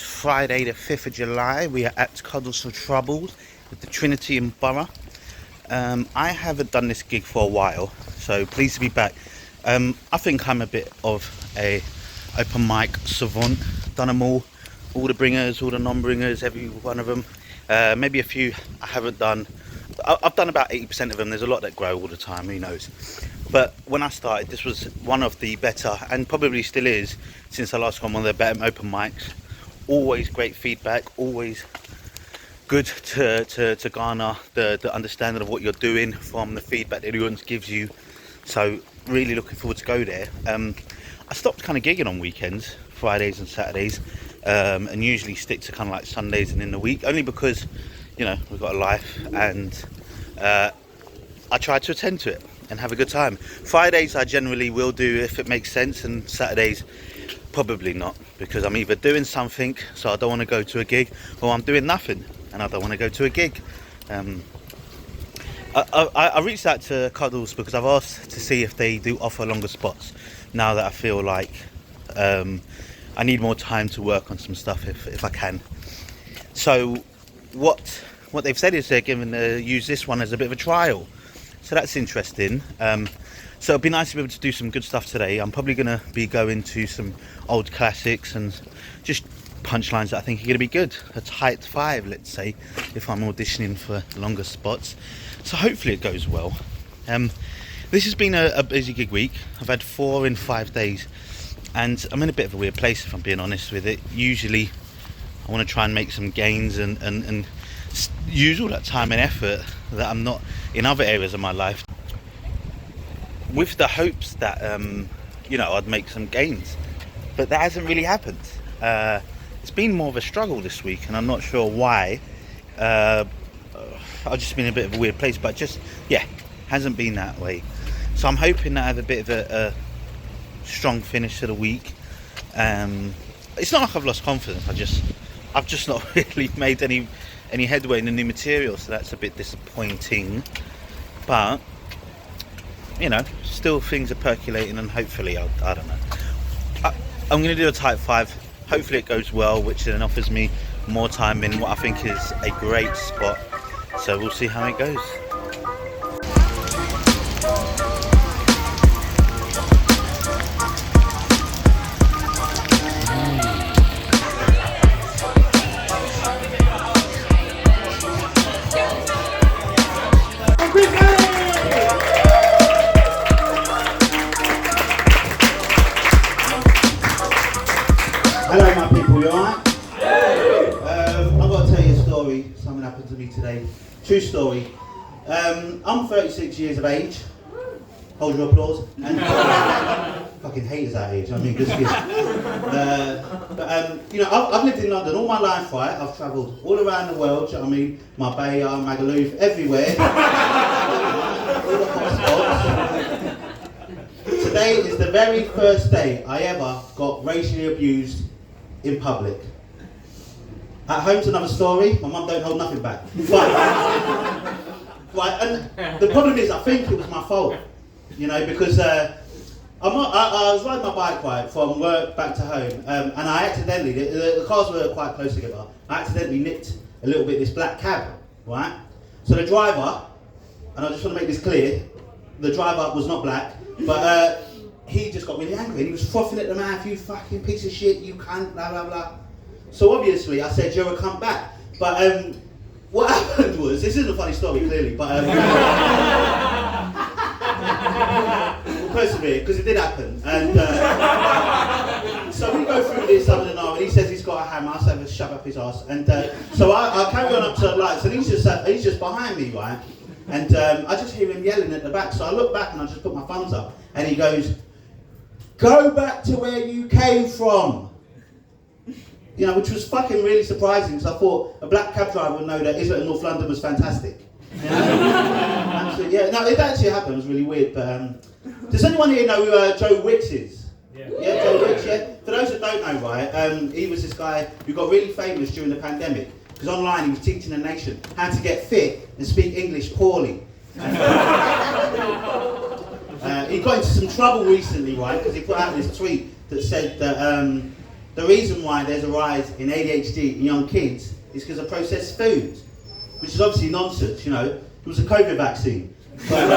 Friday the 5th of July. We are at Cuddles for Troubles with the Trinity in Borough. I haven't done this gig for a while, so pleased to be back. I think I'm a bit of a open mic savant. Done them all the bringers, all the non-bringers, every one of them. Maybe a few I haven't done. I've done about 80% of them. There's a lot that grow all the time, who knows. But when I started, this was one of the better, and probably still is, since I last gone, one of the better open mics. Always great feedback, always good to garner the understanding of what you're doing from the feedback that everyone gives you. So really looking forward to go there. I stopped kind of gigging on weekends, Fridays and Saturdays, and usually stick to kind of like Sundays and in the week, only because, you know, we've got a life, and I try to attend to it and have a good time. Fridays I generally will do if it makes sense, and Saturdays probably not, because I'm either doing something, so I don't want to go to a gig, or I'm doing nothing and I don't want to go to a gig. I reached out to Cuddles because I've asked to see if they do offer longer spots, now that I feel like I need more time to work on some stuff if I can. So what they've said is they're going to use this one as a bit of a trial, so that's interesting. So it'd be nice to be able to do some good stuff today. I'm probably going to be going to some old classics and just punchlines that I think are going to be good. A tight 5, let's say, if I'm auditioning for longer spots. So hopefully it goes well. This has been a busy gig week. I've had 4 in 5 days, and I'm in a bit of a weird place, if I'm being honest with it. Usually I want to try and make some gains and use all that time and effort that I'm not in other areas of my life, with the hopes that you know, I'd make some gains, but that hasn't really happened. It's been more of a struggle this week, and I'm not sure why. I've just been in a bit of a weird place, but just, yeah, hasn't been that way. So I'm hoping that I have a bit of a strong finish to the week. It's not like I've lost confidence, I've just not really made any headway in the new material, so that's a bit disappointing. But you know, still things are percolating, and hopefully I don't know. I'm going to do a type 5. Hopefully it goes well, which then offers me more time in what I think is a great spot. So we'll see how it goes. Hello my people, you alright? I've got to tell you a story, something happened to me today. True story. I'm 36 years of age. Hold your applause. And fucking haters that age, I mean, good skills. But you know, I've lived in London all my life, right? I've travelled all around the world, do you know what I mean? Marbella, Magaluf, everywhere. All the hot spots. Today is the very first day I ever got racially abused in public. At home's another story. My mum don't hold nothing back. Right, and the problem is, I think it was my fault, you know, because I was riding my bike, right, from work back to home, and I accidentally, the cars were quite close together, I accidentally nicked a little bit this black cab, right? So the driver, and I just want to make this clear, the driver was not black, but he just got really angry, and he was frothing at the mouth, "You fucking piece of shit, you cunt, blah blah blah." So obviously I said, "You're a cunt back." But what happened was, this isn't a funny story clearly, but we'll persevere, because it did happen. And so we go through this other than and he says he's got a hammer, so I shove up his ass. And so I carry on up to the lights, and he's just behind me, right? And I just hear him yelling at the back, so I look back and I just put my thumbs up, and he goes, "Go back to where you came from." You know, which was fucking really surprising, because I thought a black cab driver would know that Islington, North London was fantastic. You know? Actually, yeah, no, it actually happened, it was really weird, but does anyone here know who Joe Wicks is? Yeah, Joe Wicks, yeah? For those that don't know, right, he was this guy who got really famous during the pandemic, because online he was teaching the nation how to get fit and speak English poorly. He got into some trouble recently, right, because he put out this tweet that said that the reason why there's a rise in ADHD in young kids is because of processed foods, which is obviously nonsense, you know. It was a COVID vaccine. But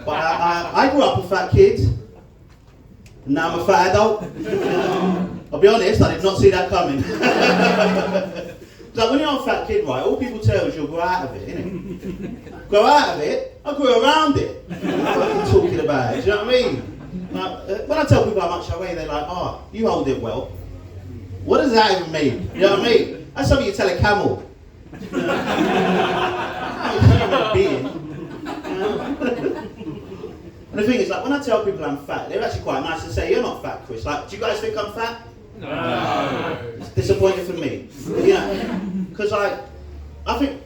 I grew up a fat kid, and now I'm a fat adult. I'll be honest, I did not see that coming. Like when you're a fat kid, right, all people tell is you'll grow out of it, innit? Grow out of it? I grew around it. What are you fucking talking about? Do you know what I mean? Like, when I tell people how much I weigh, they're like, oh, you hold it well. What does that even mean? You know what I mean? That's something you tell a camel. Being. And the thing is, like, when I tell people I'm fat, they're actually quite nice to say, you're not fat, Chris. Like, do you guys think I'm fat? No. It's disappointing for me. Yeah. Because, like, I think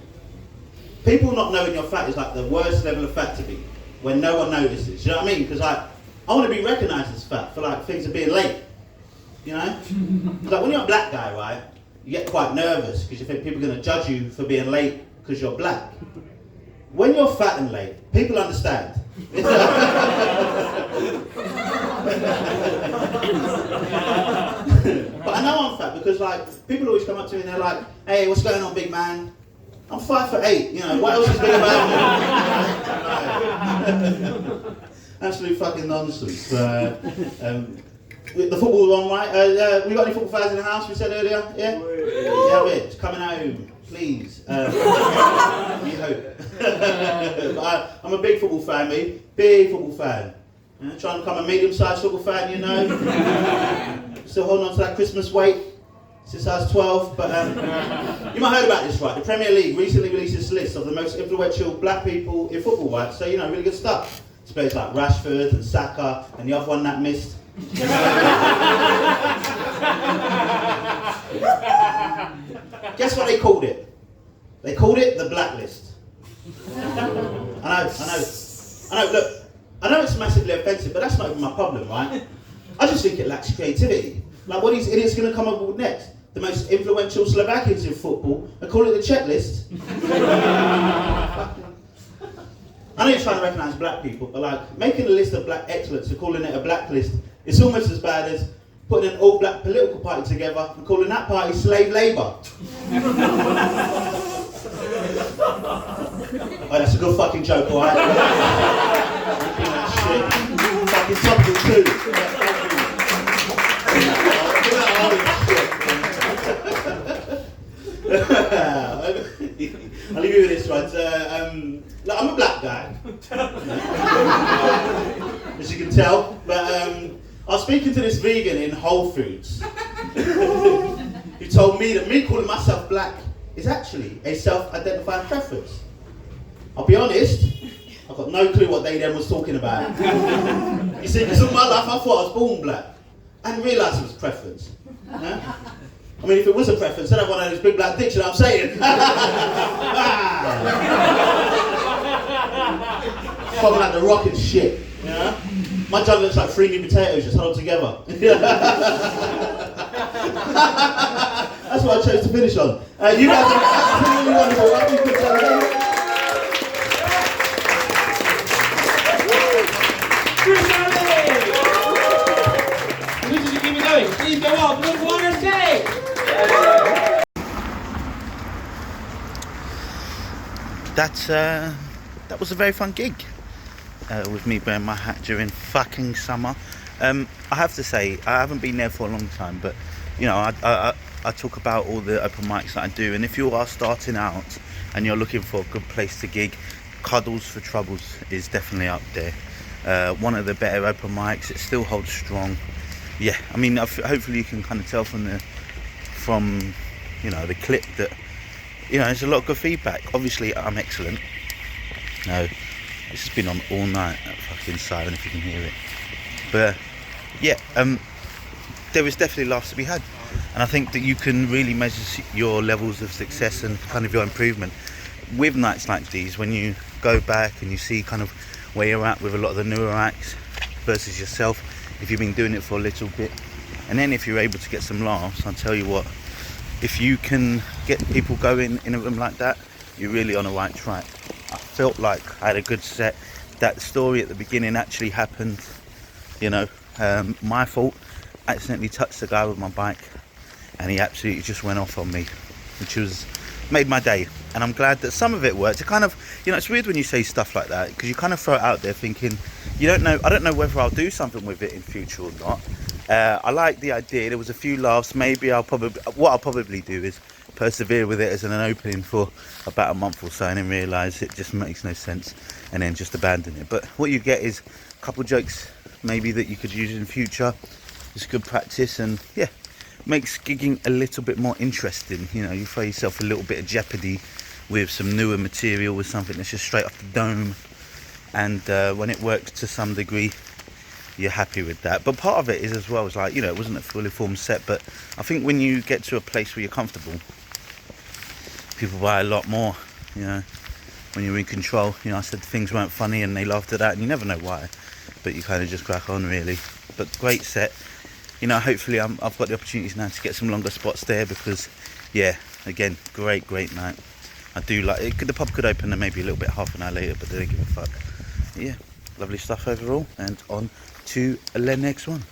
people not knowing you're fat is like the worst level of fat to be, when no one notices. You know what I mean? Because, like, I want to be recognised as fat for, like, things of being late. You know? Like, when you're a black guy, right, you get quite nervous because you think people are going to judge you for being late because you're black. When you're fat and late, people understand. But I know I'm fat because, like, people always come up to me and they're like, hey, what's going on, big man? I'm 5'8", you know, what else is big about me? Absolute fucking nonsense. The football on, right? We got any football fans in the house, we said earlier? Yeah? Yeah, it's coming home, please. We hope. But I'm a big football fan, me. Big football fan. Trying to become a medium-sized football fan, you know. Still holding on to that Christmas weight since I was 12. But you might have heard about this, right? The Premier League recently released this list of the most influential black people in football, right? So, you know, really good stuff. It's players like Rashford and Saka and the other one that missed. Guess what they called it? They called it the blacklist. I know, look, I know it's massively offensive, but that's not even my problem, right? I just think it lacks creativity. Like, what are these idiots going to come up with next? The most influential Slovakians in football and call it the checklist? I know you're trying to recognise black people, but like, making a list of black excellence and calling it a blacklist is almost as bad as putting an all-black political party together and calling that party slave labour. Oh, that's a good fucking joke, alright? That shit. Fucking something too. I'll leave you with this, right? Look, I'm a black guy, as you can tell, but I was speaking to this vegan in Whole Foods who told me that me calling myself black is actually a self-identifying preference. I'll be honest, I've got no clue what they then was talking about. You see, because all my life I thought I was born black. I didn't realise it was preference. Yeah? I mean, if it was a preference, then I'd have one of those big black dicks, you know what I'm saying? Fucking like the Rock and shit, you know? My jug looks like 3 new potatoes just huddled together. That's what I chose to finish on. You guys are absolutely wonderful. Thank you for telling me. Please go up, look what I say. That was a very fun gig with me wearing my hat during fucking summer. I have to say, I haven't been there for a long time, but you know, I talk about all the open mics that I do, and if you are starting out and you're looking for a good place to gig, Cuddles for Troubles is definitely up there. One of the better open mics. It still holds strong. Yeah, I mean, hopefully you can kind of tell from you know, the clip that, you know, there's a lot of good feedback. Obviously, I'm excellent. No, this has been on all night, that fucking siren, if you can hear it. But yeah, there is definitely laughs to be had, and I think that you can really measure your levels of success and kind of your improvement with nights like these, when you go back and you see kind of where you're at with a lot of the newer acts versus yourself, if you've been doing it for a little bit. And then if you're able to get some laughs, I'll tell you what, if you can get people going in a room like that, you're really on the right track. I felt like I had a good set. That story at the beginning actually happened, you know, my fault, accidentally touched the guy with my bike, and he absolutely just went off on me, which made my day. And I'm glad that some of it worked. It kind of, it's weird when you say stuff like that, because you kind of throw it out there thinking, I don't know whether I'll do something with it in future or not. I like the idea. There was a few laughs. Maybe what I'll probably do is persevere with it as an opening for about a month or so, and then realise it just makes no sense, and then just abandon it. But what you get is a couple jokes maybe that you could use in future. It's good practice, and yeah, makes gigging a little bit more interesting. You throw yourself a little bit of jeopardy with some newer material, with something that's just straight off the dome, and when it works to some degree, you're happy with that. But part of it is as well, it's like, it wasn't a fully formed set, but I think when you get to a place where you're comfortable, people buy a lot more, when you're in control. I said things weren't funny and they laughed at that, and you never know why, but you kind of just crack on, really. But great set. Hopefully I've got the opportunities now to get some longer spots there, because yeah, again, great night. I do like it. The pub could open maybe a little bit half an hour later, but they don't give a fuck. But yeah, lovely stuff overall, and on to the next one.